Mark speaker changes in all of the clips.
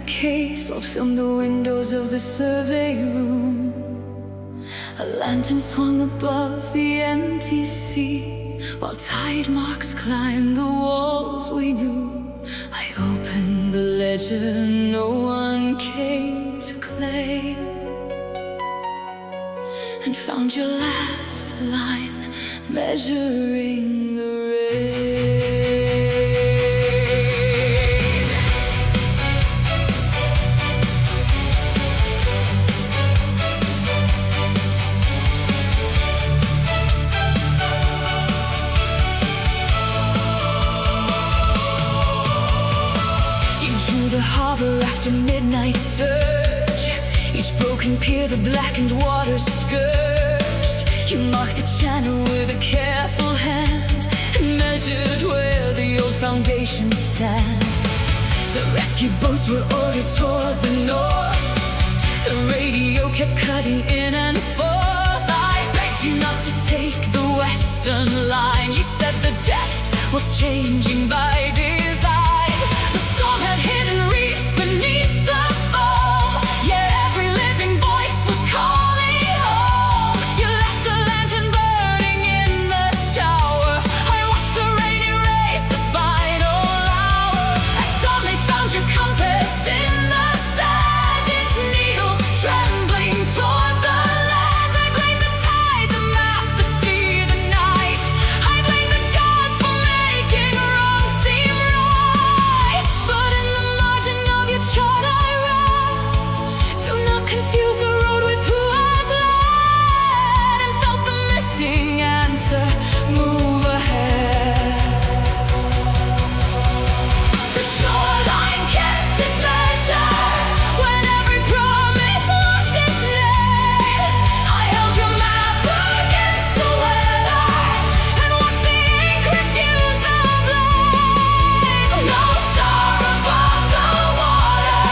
Speaker 1: case, I'd film the windows of the survey room. A lantern swung above the empty sea, while tide marks climbed the walls we knew. I opened the ledger no one came to claim, and found your last line measuring the rain. The harbor after midnight surge, each broken pier the blackened waters scourged. You marked the channel with a careful hand, and measured where the old foundations stand. The rescue boats were ordered toward the north. The radio kept cutting in and forth. I begged you not to take the western line. You said the depth was changing by design. The storm had hidden reefs beneath the foam, yet every living voice was calling home. You left the lantern burning in the tower. I watched the rain erase the final hour. At dawn they found your compass in the sand, its needle trembling toward the land. I blame the tide, the map, the sea, the night. I blame the gods for making wrong seem right. But in the margin of your chart I read, do not confuse the road with who has led, and felt the missing answer move ahead. The shoreline kept its measure when every promise lost its name. I held your map against the weather and watched the ink refuse the blame. No star above the water,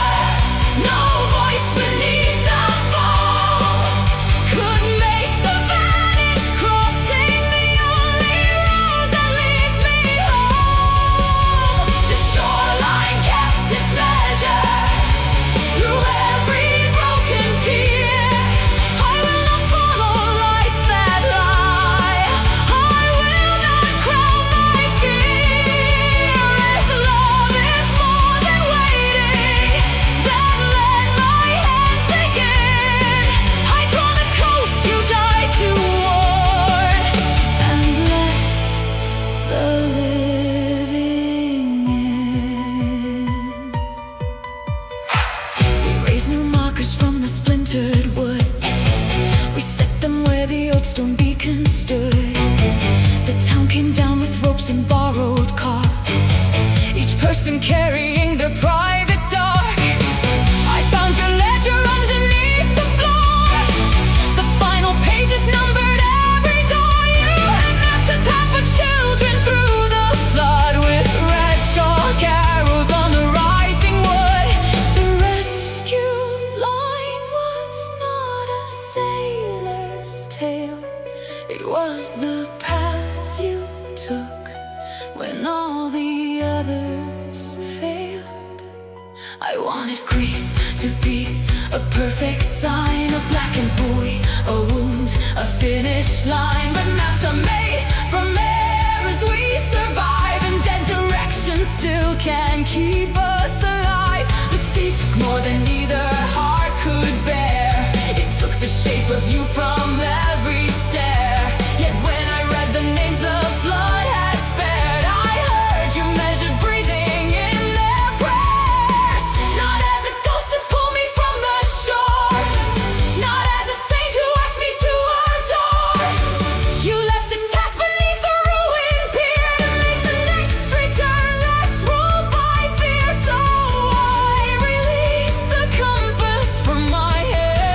Speaker 1: no voice beneath the foam could make the vanish crossing the only road that leads me home. The shoreline kept its measure through every broken pier. I will not follow lights that lie. I will not crown my fear. If love is more than waiting, then let my hands begin. I draw the coast you died to warn, and let the living in. We raised new markers from the splintered wood. We set them where the old stone beacon stood. The town came down with ropes and borrowed carts, each person carrying their private dark. I found your ledger underneath the floor. The final pages numbered every door. You had mapped a path for children through the flood, with red chalk arrows on the rising wood. The rescue line was not a sailor's tale. It was the path you took when all the others failed. I wanted grief to be a perfect sign, a blackened buoy, a wound, a finish line. But maps are made from air as we survive, and dead directions still can keep us alive. The sea took more than either heart could bear. It took the shape of you from every stare. Yet when I read the names the flood had spared, I heard you measured breathing in their prayers. Not as a ghost to pull me from the shore, not as a saint who asked me to adore. You left a task beneath the ruined pier to make the next return less ruled by fear. So I released the compass from my hand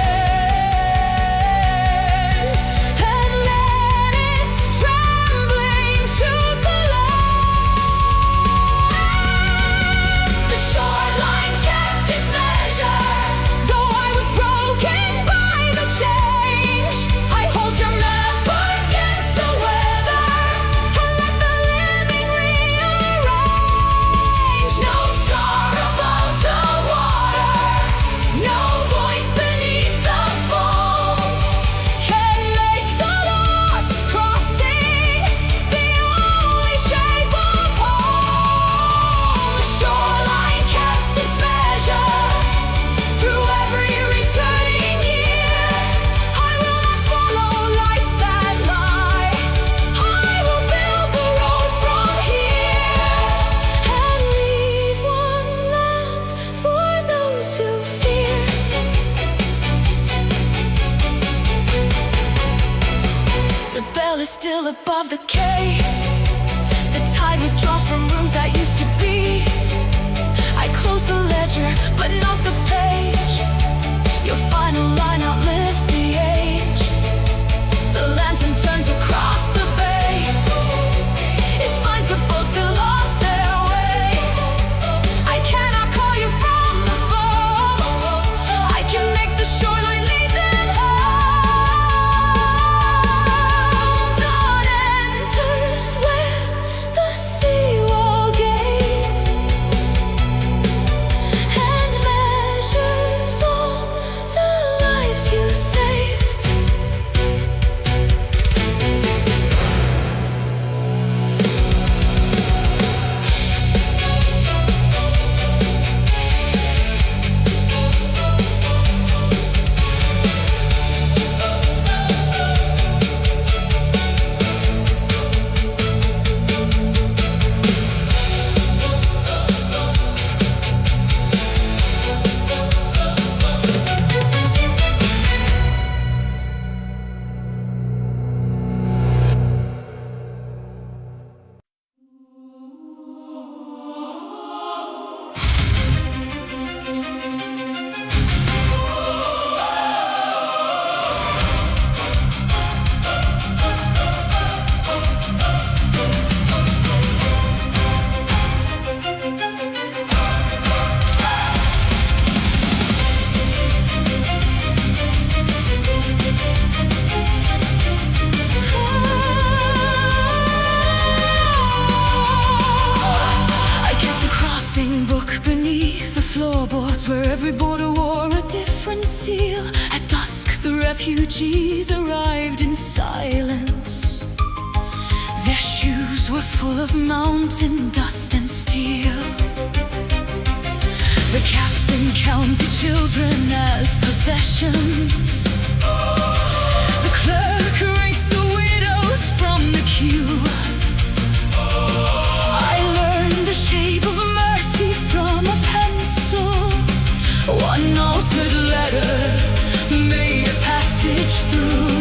Speaker 1: and let its trembling day. The tide withdraws from rooms that used to be. I close the ledger, but not the page. Your final line outlives the age. The lantern turns across the bay. It finds the boats that lost their way. I cannot call you from the foam. I can make the shoreline lead them home. Dawn enters where the seawall gave, and measures all the lives you saved. Where every border wore a different seal. At dusk the refugees arrived in silence. Their shoes were full of mountain dust and steel. The captain counted children as possessions. The clerk erased the widows from the queue. I learned the shape of mercy from a pencil. One altered letter made a passage through.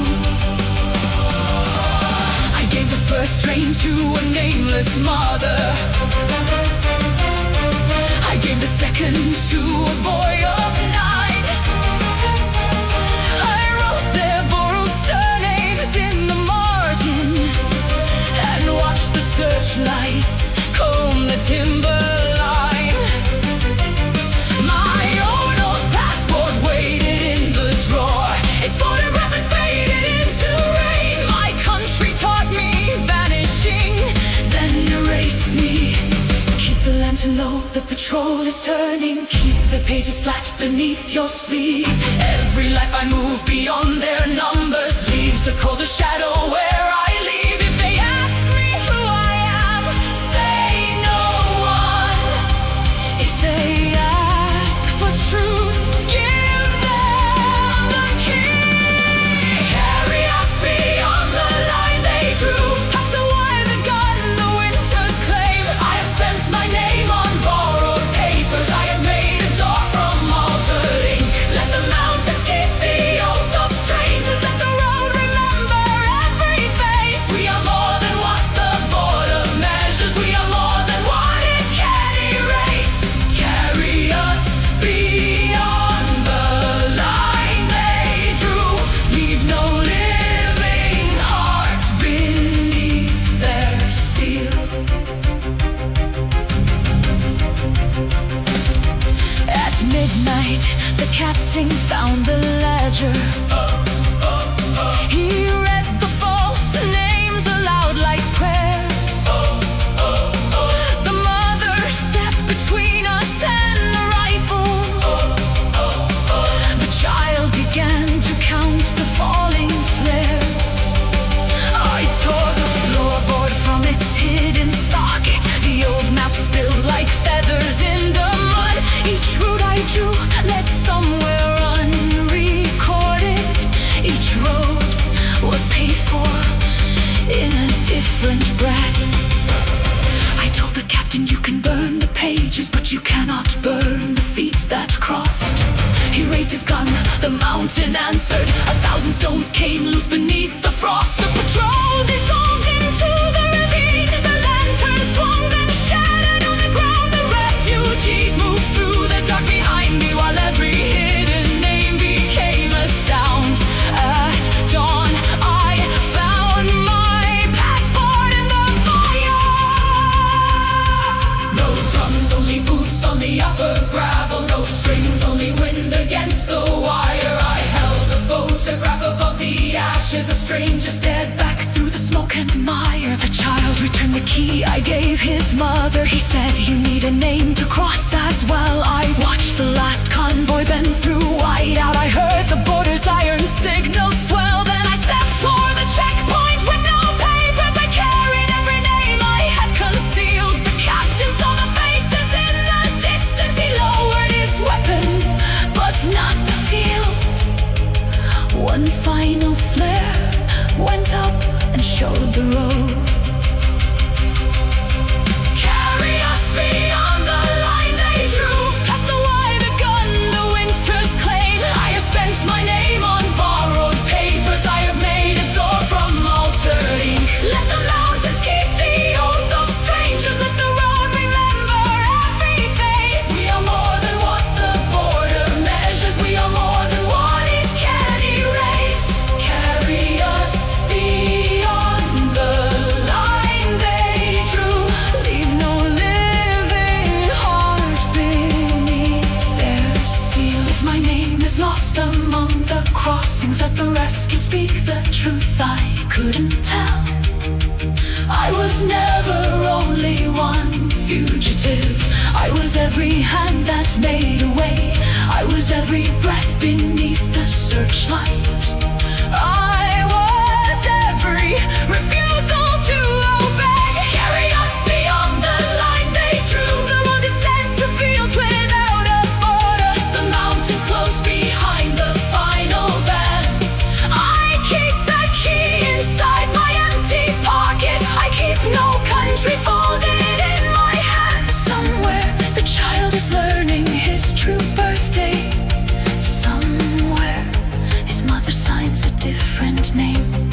Speaker 1: I gave the first train to a nameless mother. I gave the second to a boy of 9. I wrote their borrowed surnames in the margin and watched the searchlights comb the timber line. My own old passport waited in the drawer. Its photograph had faded into rain. My country taught me vanishing, then erased me. Keep the lantern low, the patrol is turning. Keep the pages flat beneath your sleeve. Every life I move beyond their numbers leaves a colder shadow where I leave. If they ask me who I am, say no one. If they ask for truth, give them the key. Carry us beyond the line they drew, past the wire, the gun, the winter's claim. I have spent my name on borrowed papers. I have made a dog from altered ink. Let the mountains keep the oath of strangers. Let the road remember every face. We are more than what the border measures. We are more than what it can erase. Carry us beyond the line they drew. Leave no living heart beneath their seal. At midnight, the captain found the ledger. He read the false names aloud like prayers. The mother stepped between us and the rifles. The child began to count the falling flares. I tore the floorboard from its hidden socket. The old map spilled like feathers in the mud. Each route I drew led somewhere unrecorded. Each road was paid for in a different breath. I told the captain, you can burn the pages, but you cannot burn the feet that crossed. He raised his gun, the mountain answered. 1,000 stones came loose beneath the frost. The patrol dissolved into the fear, the child returned the key I gave his mother. He said, you need a name to cross as well. I watched the last convoy bend through white out. I heard the border's iron signal swell. Then I stepped toward the checkpoint with no papers. I carried every name I had concealed. The captain saw the faces in the distance. He lowered his weapon, but not the field. One final flare went up and showed the road. Carry us beyond the line they drew, past the wider gun, the winter's claim. I have spent my name on borrowed papers. I have made a door from altered ink. Let the mountains keep the oath of strangers. Let the road remember every face. We are more than what the border measures. We are more than what it can erase. Carry us beyond the line they drew. Leave no living heart beneath their seal. If my name is lost among the crossings, let the rescued speak the truth. I couldn't tell. I was never only one fugitive. I was every hand that made a way. I was every breath beneath the searchlight. I was every refusal to obey. Carry us beyond the line they drew. The road descends to fields without a border. The mountains close behind the final van. I keep the key inside my empty pocket. I keep no country folded in my hand. Somewhere the child is learning his true birthday. Somewhere his mother signs a different name.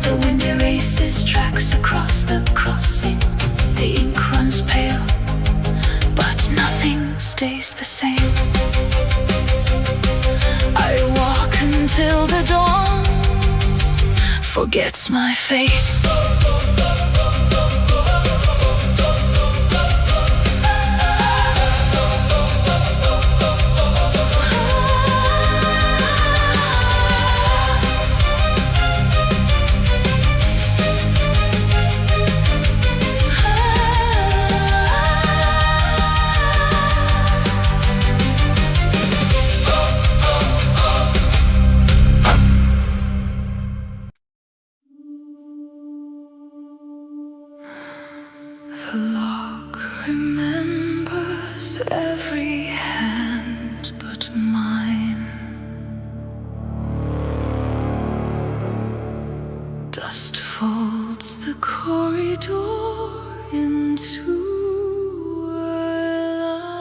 Speaker 1: The wind erases tracks across the crossing. The ink runs pale, but nothing stays the same. I walk until the dawn forgets my face. The log remembers every hand but mine. Dust folds the corridor into a line.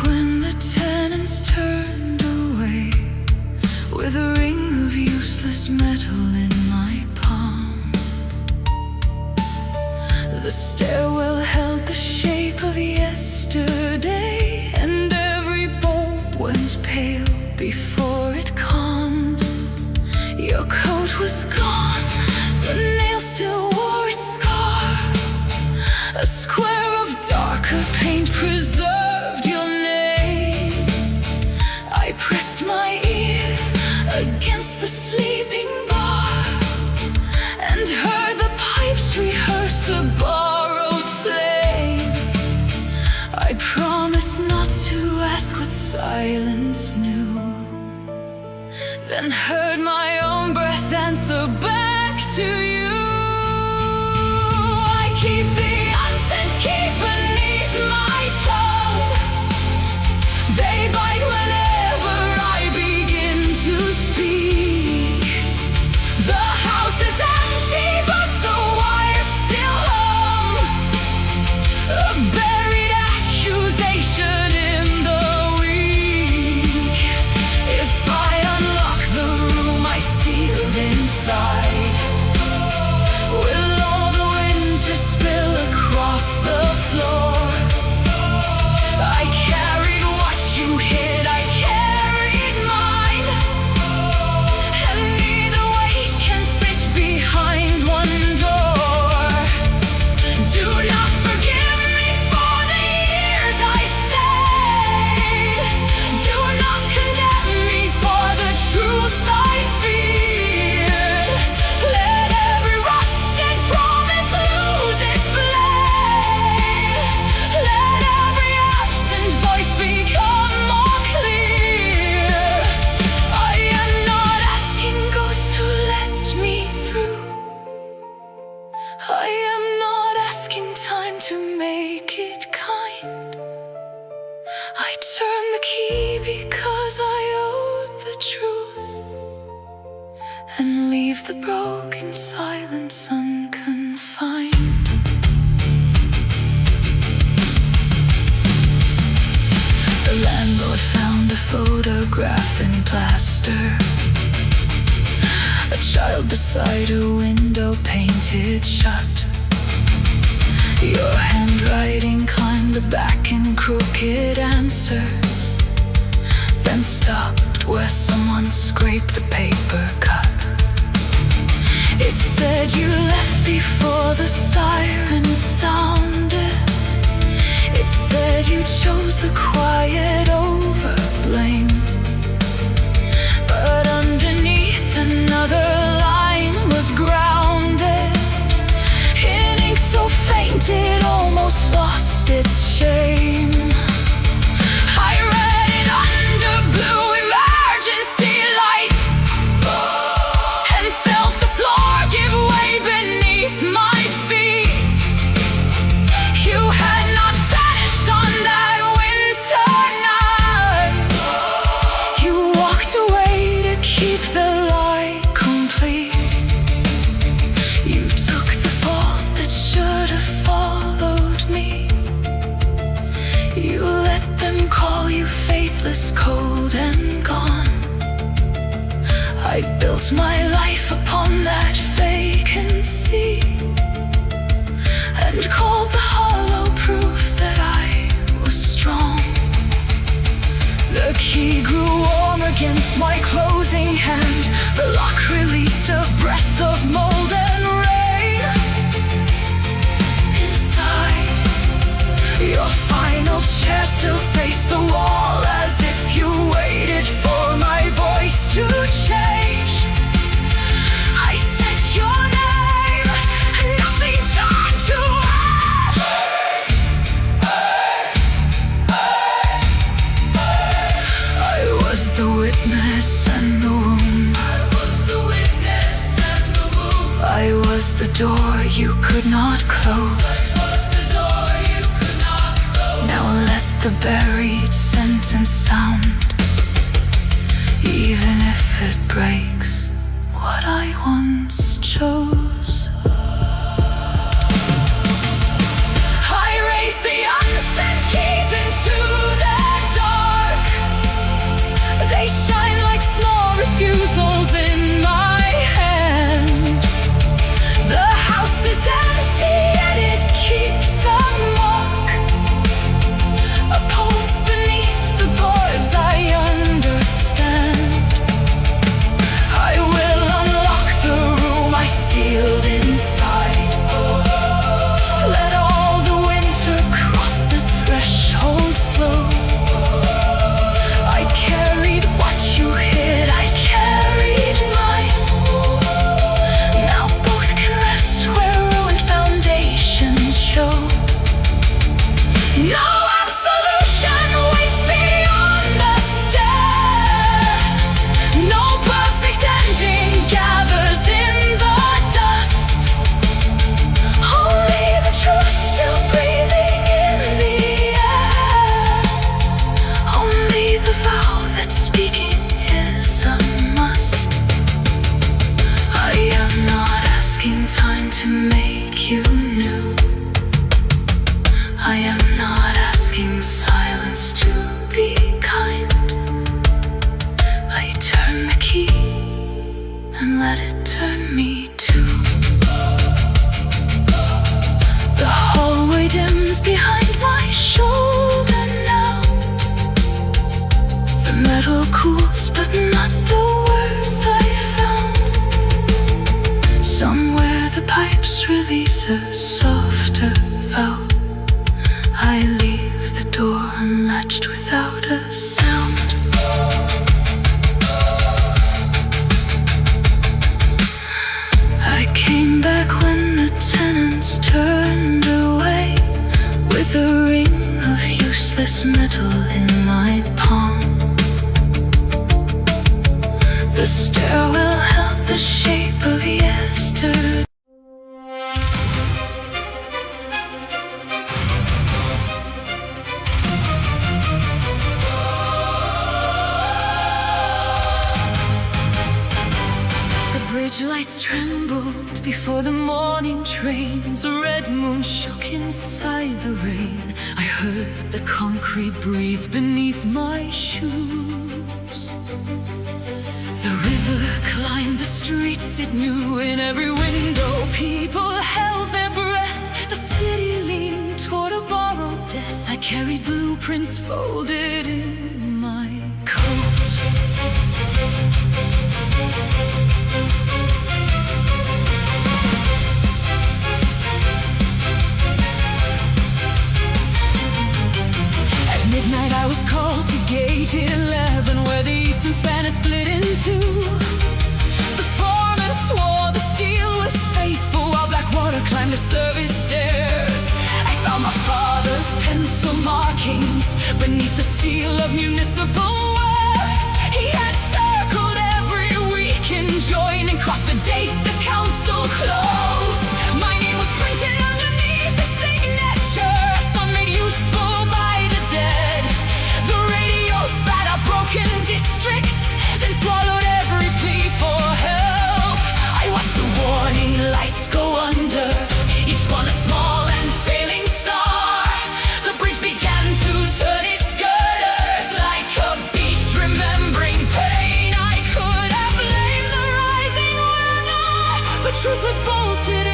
Speaker 1: When the tenants turned away, with a ring of useless metal in my palm. The stairwell held the shape of yesterday, and every bulb went pale before it calmed. Your coat was gone, the nail still wore its scar. A square of darker paint preserved your name. I pressed my ear against the sleeping bar and heard the pipes rehearse a borrowed flame. I promised not to ask what silence knew, then heard my own breath answer back to you. I keep the unsent keys beneath my tongue. They bite whenever I begin to speak. The house is empty, but the wires still hum. A buried accusation in the weak. If I unlock the room I sealed inside, to make it kind. I turn the key because I owed the truth, and leave the broken silence unconfined. The landlord found a photograph in plaster, a child beside a window painted shut. Your handwriting climbed the back in crooked answers, then stopped where someone scraped the paper cut. It said you left before the siren sounded. It said you chose the quiet over blame. But underneath another line was grounded in ink so faint it almost lost its shame. I read it under blue emergency light, and felt the floor give way beneath my feet. You had not vanished on that winter night. You walked away to keep the lie complete. You took the fault that should have followed me. You let them call you faithless, cold and gone. I built my life upon that vacancy, and called the hollow proof that I was strong. The key grew warm against my closing hand. The lock released a breath of mold and rain. Inside, your final chair still faced the wall, as if you waited for my voice to change. I said your name, and nothing turned to ash. I was the witness and the womb. I was the witness and the womb. I was the door you could not close. Now let the buried sentence sound, even if it breaks what I once chose. I raised the unsent keys into the dark. They shine like small refusals in my hand. The house is empty yet it keeps a mark, a pulse beneath the boards. I understand. I will unlock the room I sealed inside. Let all the winter cross the threshold slow. I carried what you hid, I carried mine. Now both can rest where ruined foundations show. No absolution waits beyond the stair. No perfect ending gathers in the dust. Only the truth still breathing in the air. Only the vow that speaking is a must. I am not asking time to make you new. I am not asking silence to be kind. I turn the key and let it turn me too. The hallway dims behind my shoulder now. The metal cools, but not the words I found. Somewhere the pipes release a softer vow. I leave the door unlatched without a sound. I came back when the tenants turned away, with a ring of useless metal in my palm. The stairwell held the shape of yesterday. before the morning trains. A red moon shook inside the rain. I heard the concrete breathe beneath my shoes. The river climbed the streets it knew. In every window people held their breath. The city leaned toward a borrowed death. I carried blueprints folded in my coat. At midnight I was called to gate 11, where the eastern span had split in two. The foreman swore the steel was faithful, while black water climbed the service stairs. I found my father's pencil markings beneath the seal of municipal works. He had circled every week in join and crossed the date the council closed. My name was printed underneath the signature, a song made useful by the dead. The radio spat out broken districts, then swallowed every plea for help. I watched the warning lights go under, each one a small and failing star. The bridge began to turn its girders like a beast remembering pain. I could have blamed the rising weather, but truth was bolted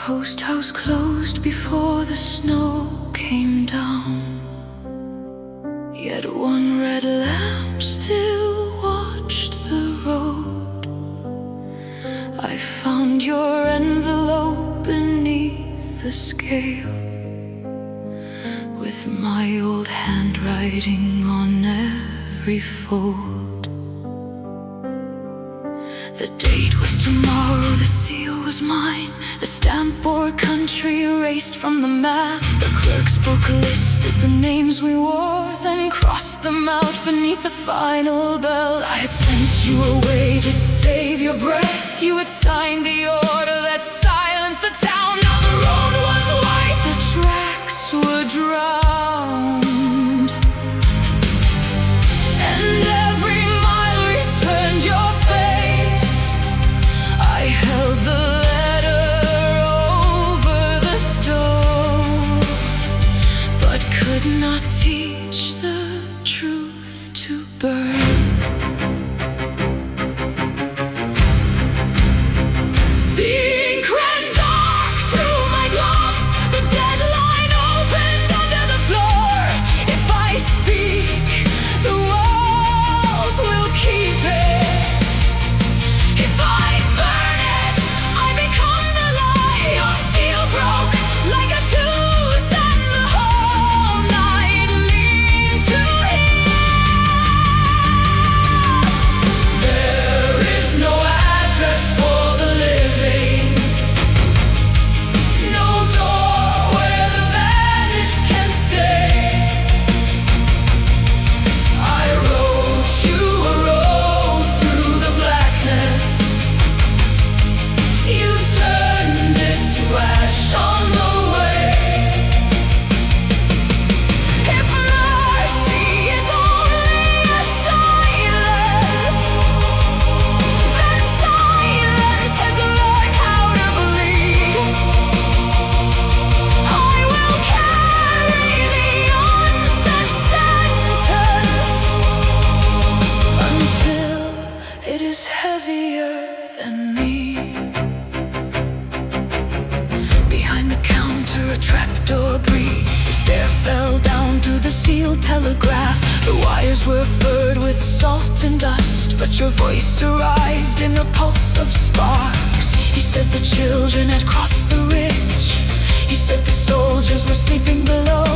Speaker 1: post house closed before the snow came down, yet one red lamp still watched the road. I found your envelope beneath the scale, with my old handwriting on every fold. The date was tomorrow, the seal was mine, the stamp bore country erased from the map. The clerk's book listed the names we wore, then crossed them out beneath the final bell. I had sent you away to save your breath. You had signed the order that silenced the town. Now the road was white, the tracks were drowned, and every mile returned your face. I held the letter over the stove, but could not teach the truth to burn. The ink ran dark through my gloves, the deadline opened under the floor. If I speak, the walls will keep it. If I burn it, I become the lie. Your seal broke like a tooth, and the whole night leaned to hear. There is no address for the living, no door where the vanished can stay. I wrote you a road through the blackness. You turned it to ash on the way. If mercy is only a silence, then silence has learned how to bleed. I will carry the unsaid sentence until it is heavier than me. Behind the counter, a trapdoor breathed. A stair fell down to the sealed telegraph. The wires were furred with salt and dust, but your voice arrived in a pulse of sparks. You said the children had crossed the ridge. You said the soldiers were sleeping below.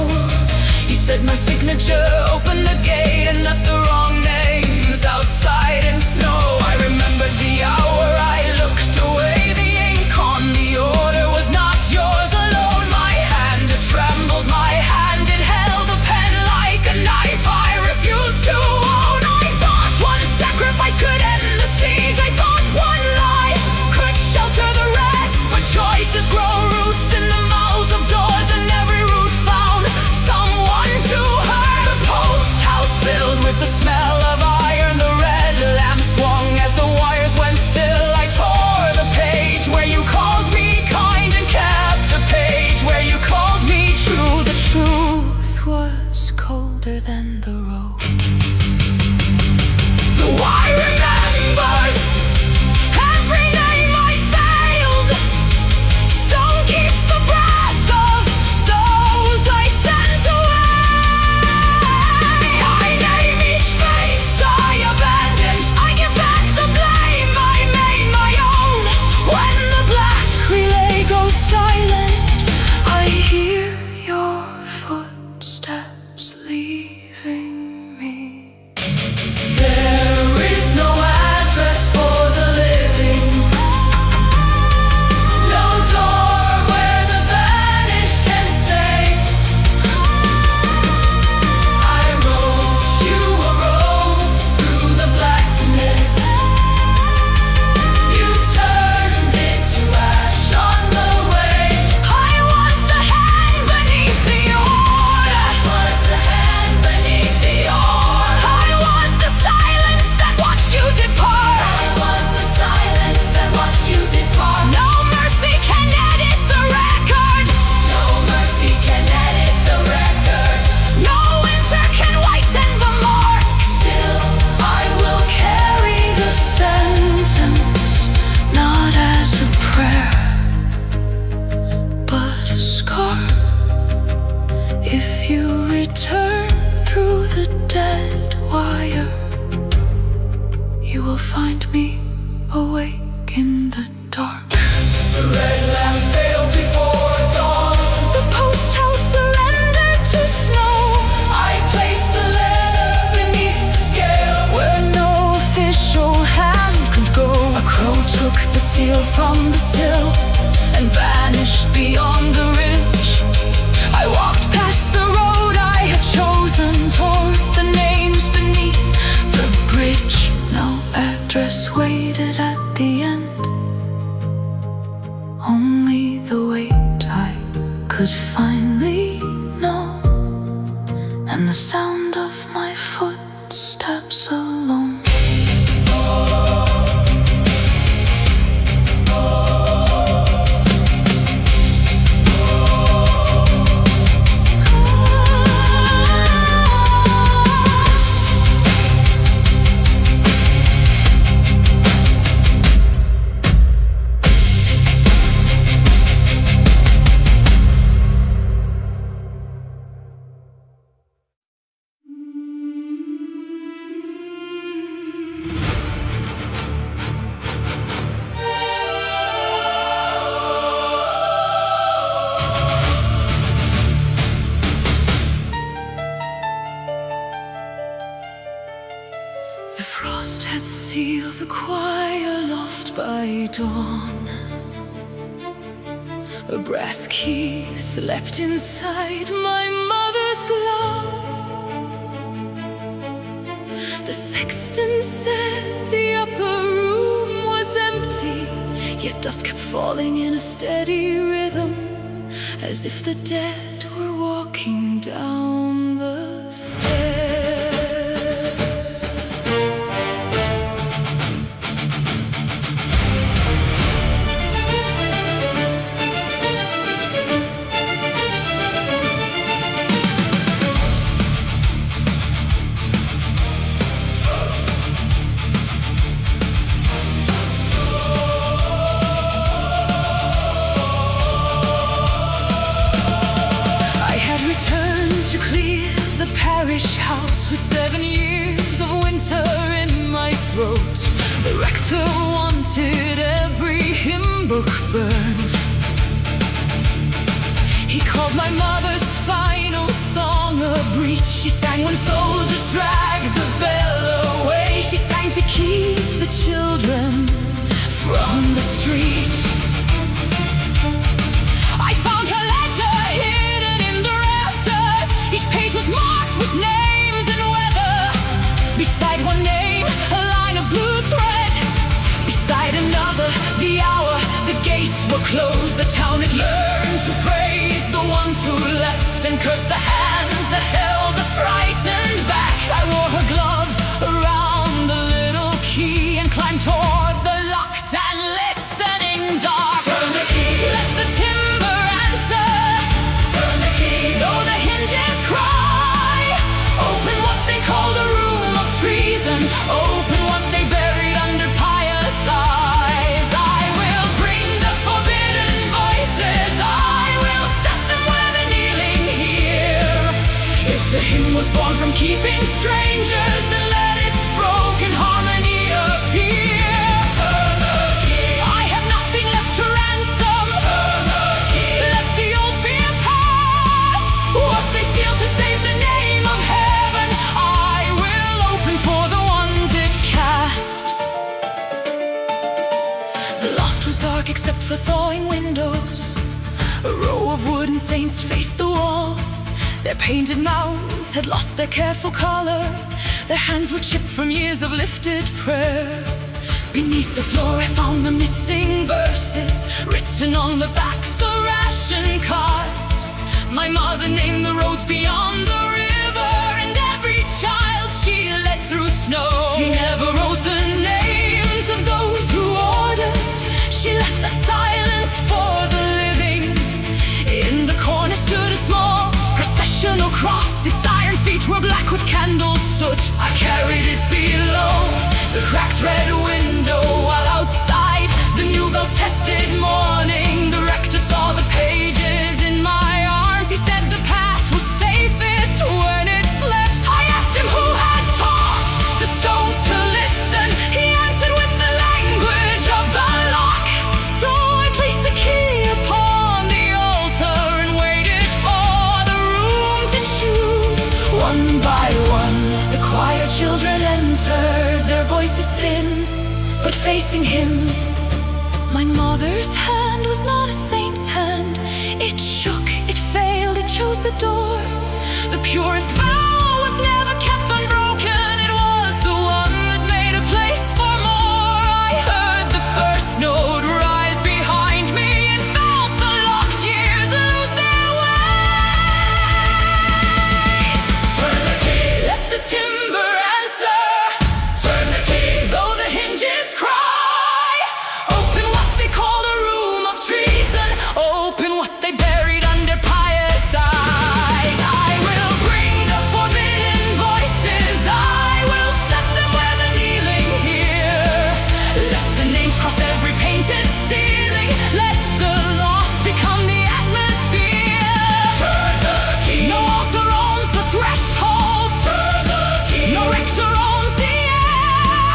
Speaker 1: You said my signature opened the gate and left the wrong names outside in snow. I remembered the hour I looked away. The ink on the order was not yours alone. My hand it trembled, my hand it held the pen like a knife I refused to own. I thought one sacrifice could end the siege. I thought one lie could shelter the rest, but choices grow roots in the mouths of doors, and every root found someone to hurt. The post house filled with the smell of iron. The red lamp swung as the wires went still. I tore the page where you called me kind and kept the page where you called me true. The truth was colder than the road. The wire remembers every name I failed. Stone keeps the breath of those I sent away. I name each face I abandoned. I give back the blame I made my own. When the black relay goes silent, I hear your footsteps leaving me. dead wire. You will find me awake in the dark.
Speaker 2: The red lamp failed before dawn.
Speaker 1: The post house surrendered to snow.
Speaker 2: I placed the letter beneath the scale
Speaker 1: where no official hand could go. A crow took the seal from the sill and vanished beyond the ridge. I walked past the road I had chosen, tore the names beneath the bridge. No address waited at the end, only the weight I could finally know, and the sound of my footsteps alone. The frost had sealed the choir loft by dawn. A brass key slept inside my mother's glove. The sexton said the upper room was empty, yet dust kept falling in a steady rhythm, as if the dead were walking down the stairs. To clear the parish house with 7 years of winter in my throat. The rector wanted every hymn book burned. He called my mother's final song a breach. She sang when soldiers dragged the bell away. She sang to keep the children from the street. I found her ledger hidden in the rafters. Each page was marked with names and weather. Beside one name, a line of blue thread. Beside another, the hour the gates were closed. The town had learned to praise the ones who left and curse the hands that held the frightened back. I wore her glove around the little key and climbed toward the locked and listening dark.
Speaker 2: Turn the key,
Speaker 1: let the timber answer.
Speaker 2: turn the key,
Speaker 1: Though the hinges cry, open what they call the room of treason. Open what they buried under pious eyes. I will bring the forbidden voices. I will set them where they're kneeling here. If the hymn was born from keeping strangers, then let its broken harmony appear.
Speaker 2: turn the key,
Speaker 1: I have nothing left to ransom.
Speaker 2: turn the key,
Speaker 1: Let the old fear pass. What they sealed to save the name of heaven, I will open for the ones it cast. The loft was dark except for thawing windows. A row of wooden saints faced the wall. Their painted mouths had lost their careful color. Their hands were chipped from years of lifted prayer. Beneath the floor I found the missing verses, written on the backs of ration cards. My mother named the roads beyond the river, and every child she led through snow. She never wrote the names of those who ordered. She left that silence for the living. In the corner stood a small processional cross. Its iron feet were black with candle soot. I carried it below the cracked red window, while outside the new bells tested morning. The rector saw the pages in my arms. He said the past was safest when it slept. I asked him facing him. My mother's hand was not a saint's hand. It shook, it failed, it chose the door. The purest vow was never kept unbroken. It was the one that made a place for more. I heard the first note rise behind me and felt the locked years lose their weight.
Speaker 2: Turn the key,
Speaker 1: Let the timber answer.
Speaker 2: turn the key,
Speaker 1: Though the hinges cry, open what they called a room of treason. Open what they buried under pious eyes. I will bring the forbidden voices. I will set them where the kneeling hear. Let the names cross every painted ceiling. Let the lost become the atmosphere.
Speaker 2: turn the key,
Speaker 1: No altar owns the threshold.
Speaker 2: turn the key,
Speaker 1: No rector owns the air.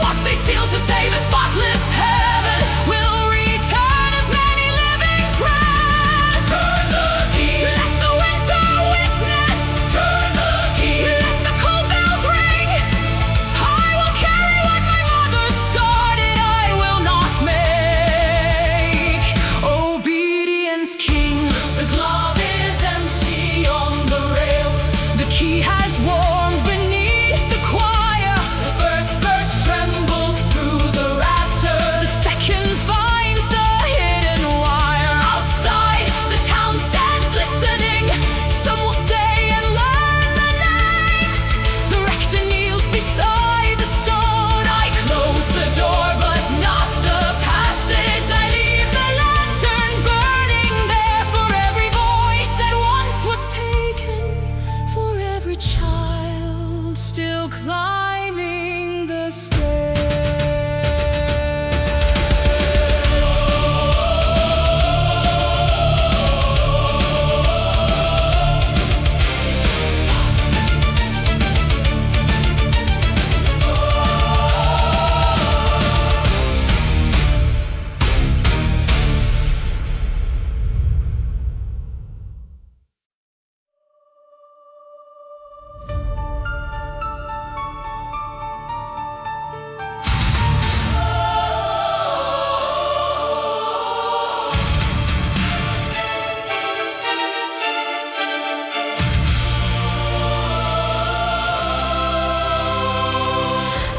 Speaker 1: What they seal to save a spotless heaven will return as many living prayers.
Speaker 2: turn the key,
Speaker 1: Let the winter witness.
Speaker 2: turn the key,
Speaker 1: Let the cold bells ring. I will carry what my mother started. I will not make obedience king.
Speaker 2: the glove is empty on the rail,
Speaker 1: The key has warmed beneath the choir.
Speaker 2: the first verse trembles through the rafters.
Speaker 1: The second finds the hidden wire. Outside, the town stands listening. Some will stay and learn the names. The rector kneels beside the stone. I close the door, but not the passage. I leave the lantern burning there for every voice that once was taken, for every child still climbing the stairs.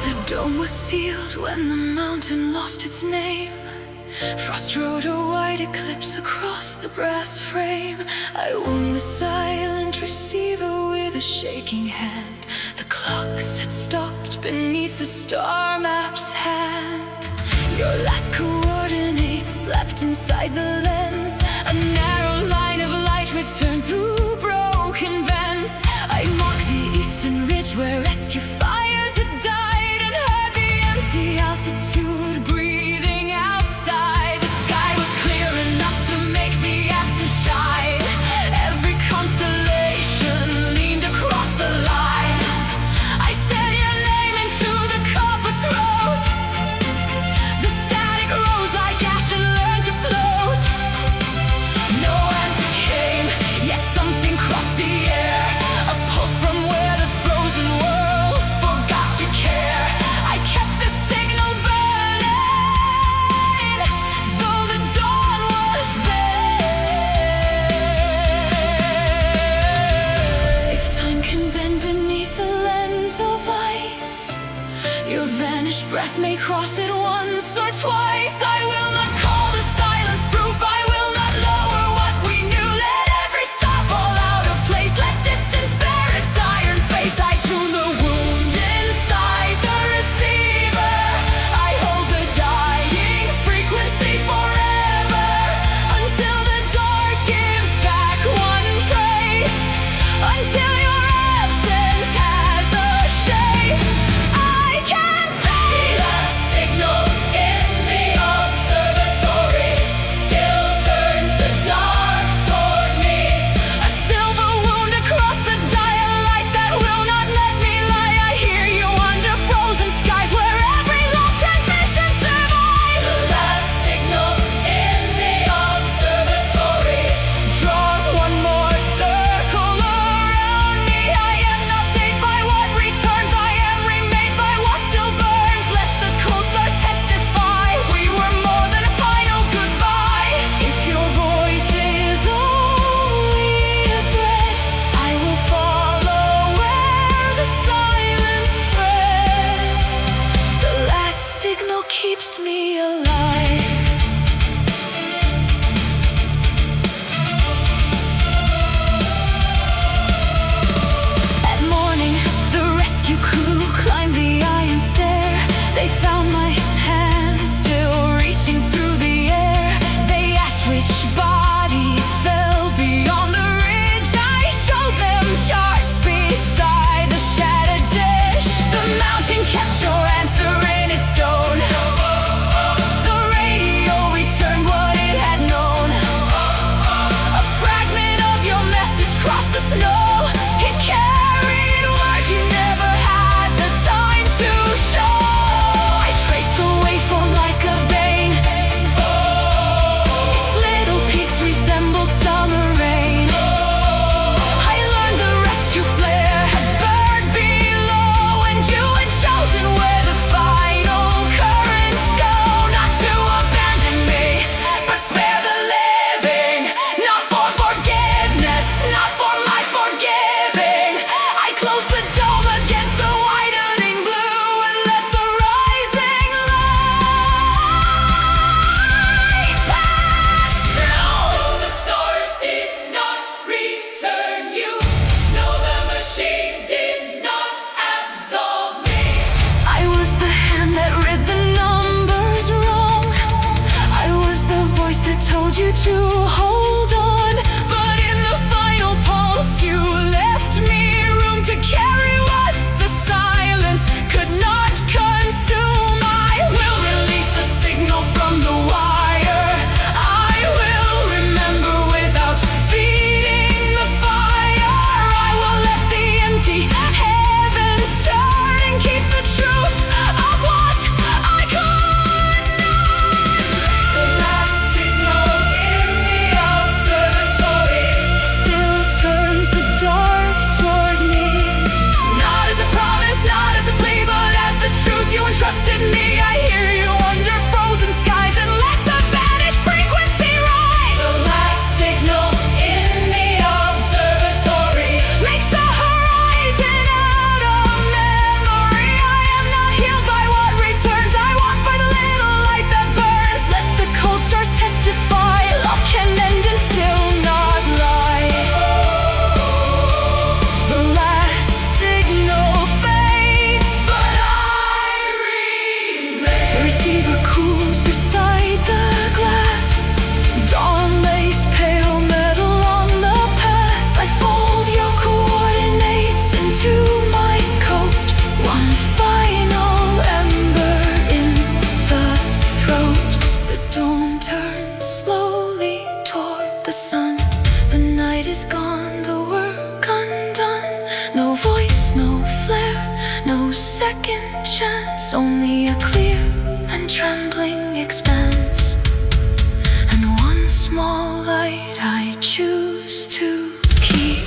Speaker 1: The dome was sealed when the mountain lost its name. Frost wrote a white eclipse across the brass frame. I wound the silent receiver with a shaking hand. The clocks had stopped beneath the star map's hand. Your last coordinates slept inside the lens. A narrow line of light returned through broken vents. I marked the eastern ridge where rescue fires had died, and heard the empty altitude breathing outside. The sky was clear enough to make the absence shine. Every constellation leaned across the line. I said your name into the copper throat. The static rose like ash and learned to float. No answer came, yet something crossed the air. A pulse from where the frozen world forgot to care. I kept the signal burning, though the dawn was bare. If time can bend beneath the lens of ice, your vanished breath may cross it once or twice. I will not call the silence proof. I will not lower what we knew. Let every star fall out of place. Let distance bear its iron face. I tune the wound inside the receiver. I hold the dying frequency forever, until the dark gives back one trace, until your absence has a shape. I can feel a signal in the observatories. no flare, no second chance, only a clear and trembling expanse, and one small light I choose to keep.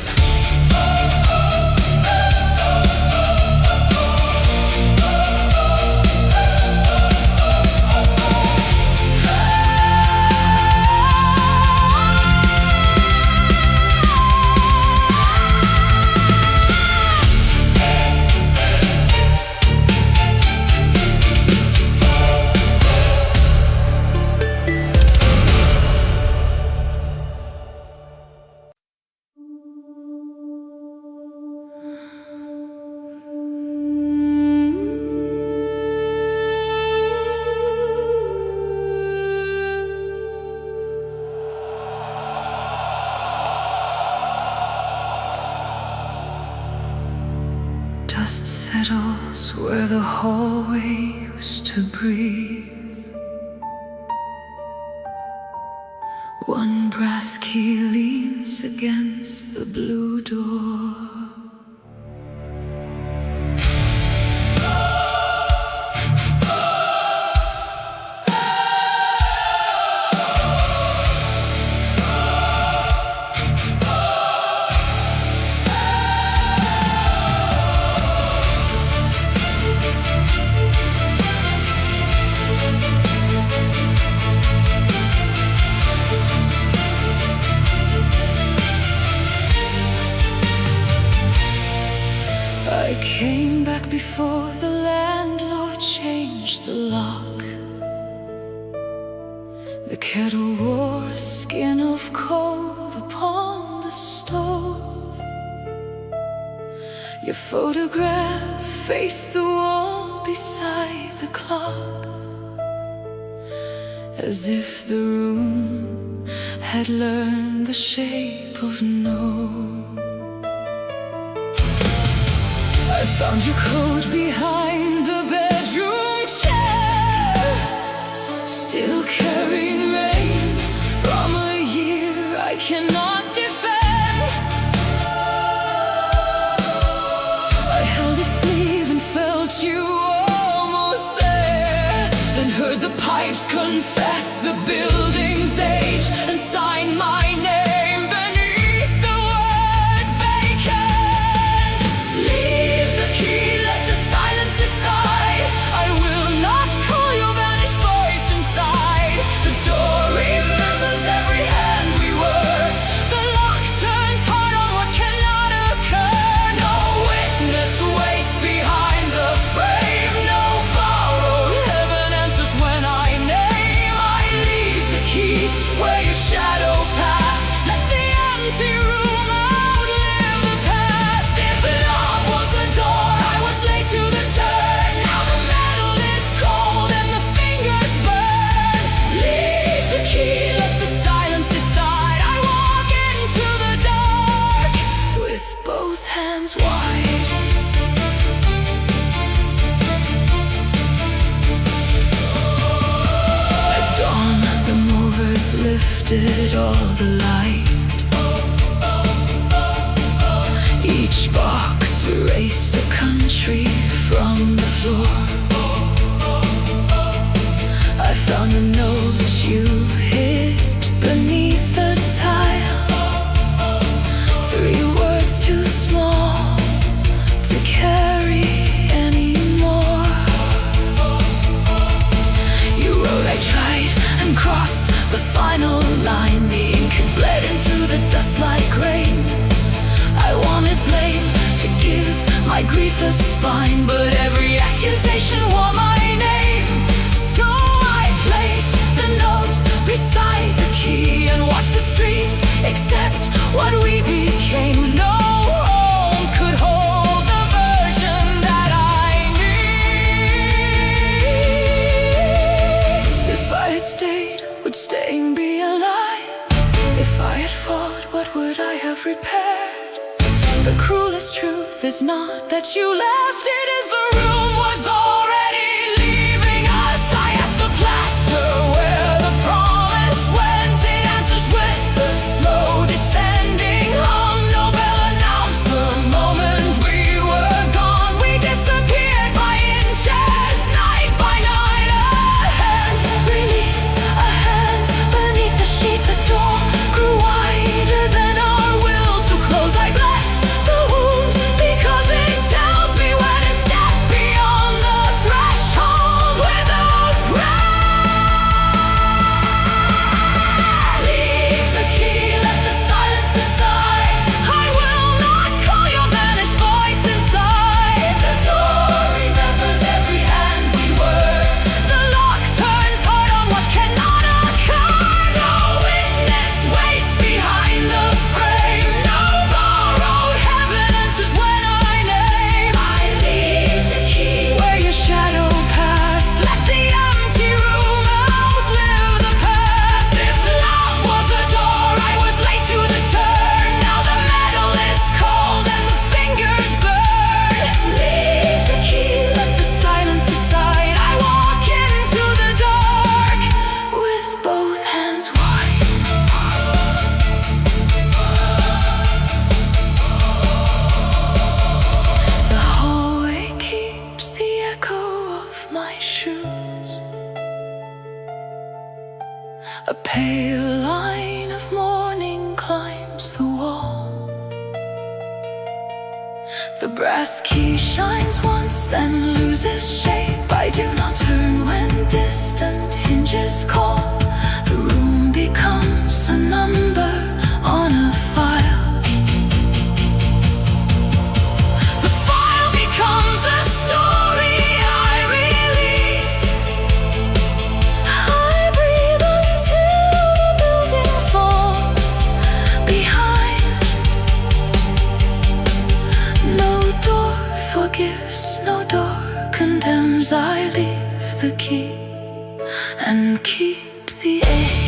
Speaker 1: Dust settles where the hallway used to breathe. One brass key leans against the blue door. I came back before the landlord changed the lock. The kettle wore a skin of coal upon the stove. Your photograph faced the wall beside the clock, as if the room had learned the shape of no. I found your coat behind the bedroom chair, still carrying rain from a year I cannot defend. I held its sleeve and felt you almost there, then heard the pipes confess the building's age and sign my name beneath the word vacant. Leave the key, let the silence decide. I will not call your vanished voice inside. The door remembers every hand we were. The lock turns hard on what cannot occur. No witness waits behind the frame. No borrowed heaven answers when I name. I leave the key where your shadow passed. Let the empty room outlive the past. If love was the door, I was late to the turn. Now the metal is cold and the fingers burn. Leave the key, let the silence decide. I walk into the dark with both hands wide. At dawn, the movers lifted all the light. Each box erased a country from the floor. I found the note you hid beneath the tile. 3 words too small to carry anymore. You wrote, I tried and crossed the final line. The ink had bled into the dust like rain. I wanted blame to give my grief a spine, but every accusation wore my name. So I placed the note beside the key and watched the street accept what we became. No home could hold the version that I need. If I had stayed, would staying be a lie? If I had fought, what would I have repaired? The cruelest truth is not that you left, it is the room was already leaving us. I asked the plaster where the promise went. It answers with the slow descending hum. No bell announced the moment we were A pale line of morning climbs the wall. The brass key shines once, then loses shape. I do not turn when distant hinges call. The room becomes a number on a file. The file becomes a story I release. I breathe until the building falls behind. No door forgives, no door condemns. I leave the key and keep the ache.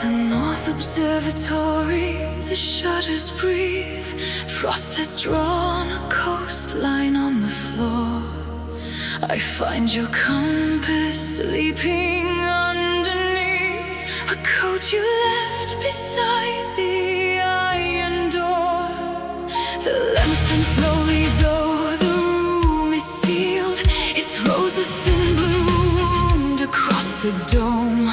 Speaker 1: The North Observatory, the shutters breathe. Frost has drawn a coastline on the floor. I find your compass sleeping underneath a coat you left beside the iron door. The lamps turn slowly though the room is sealed. It throws a thin blue wound across the dome.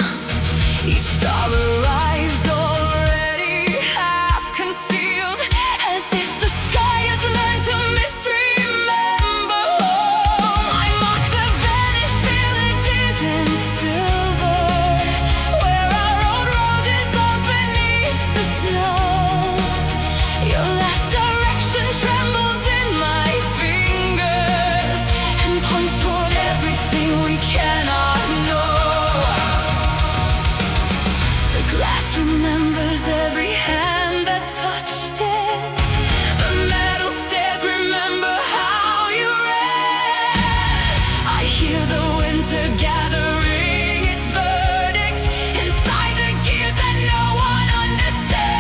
Speaker 1: Each star arrives already half concealed, as if the sky has learned to misremember home. I mark the vanished villages in silver, where our old road dissolves beneath the snow. Your last direction trembles in my fingers and points toward everything we cannot know. Glass remembers every hand that touched it. The metal stairs remember how you read. I hear the winter gathering its verdict inside the gears that no one understands.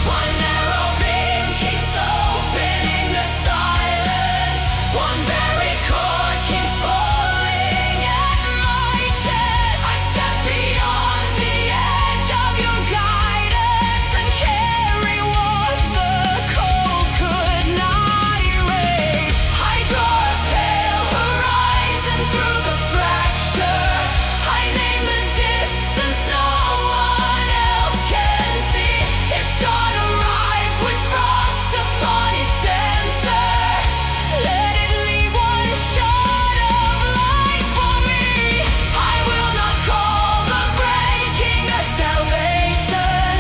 Speaker 1: One narrow beam keeps opening the silence. One buried chord keeps pulling at my chest. I step beyond the edge of your guidance and carry what the cold could not erase. I draw a pale horizon through the fracture. I name the distance no one else can see. If dawn arrives with frost upon its answer, let it leave one shot of light for me. I will not call the breaking a salvation.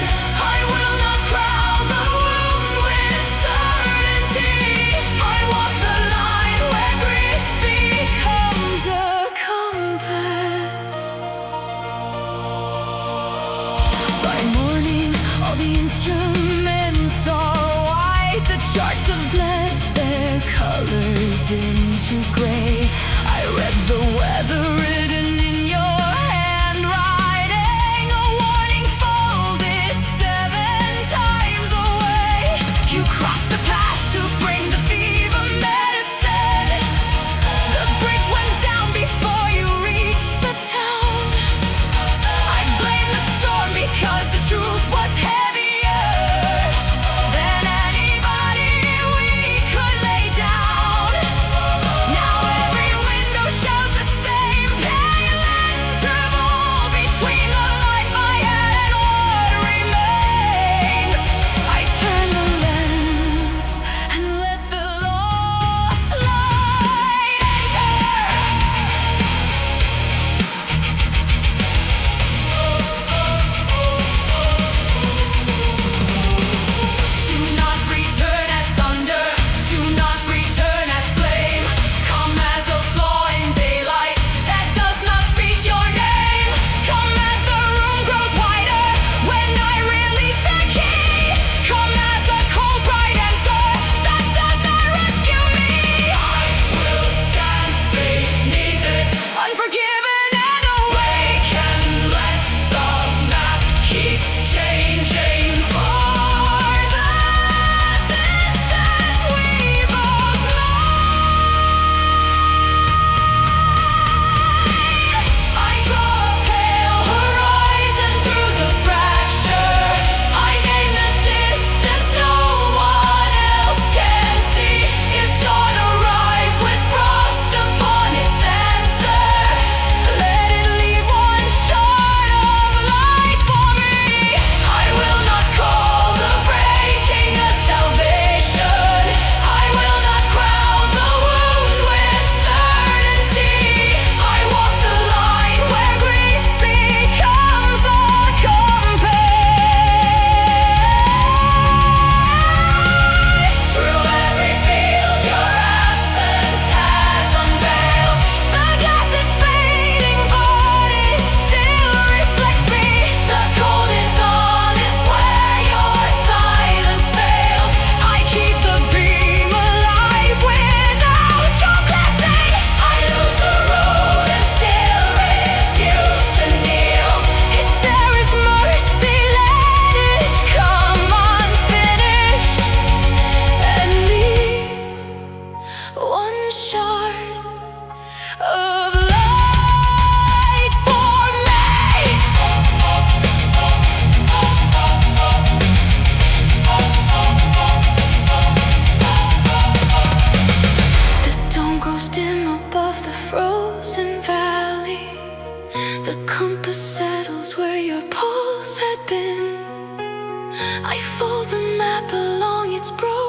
Speaker 1: I will not crown the wound with certainty. I walk the line where grief becomes a compass. By morning, all the instruments are white. The charts have bled their colors into gray. I read the weather written in your handwriting, a warning folded 7 times away. You crossed the path to bring the fever medicine. The bridge went down before you reached the town. I blame the storm because the truth was heavier than anybody we could lay down. Now every compass settles where your pulse had been. I fold the map along its broad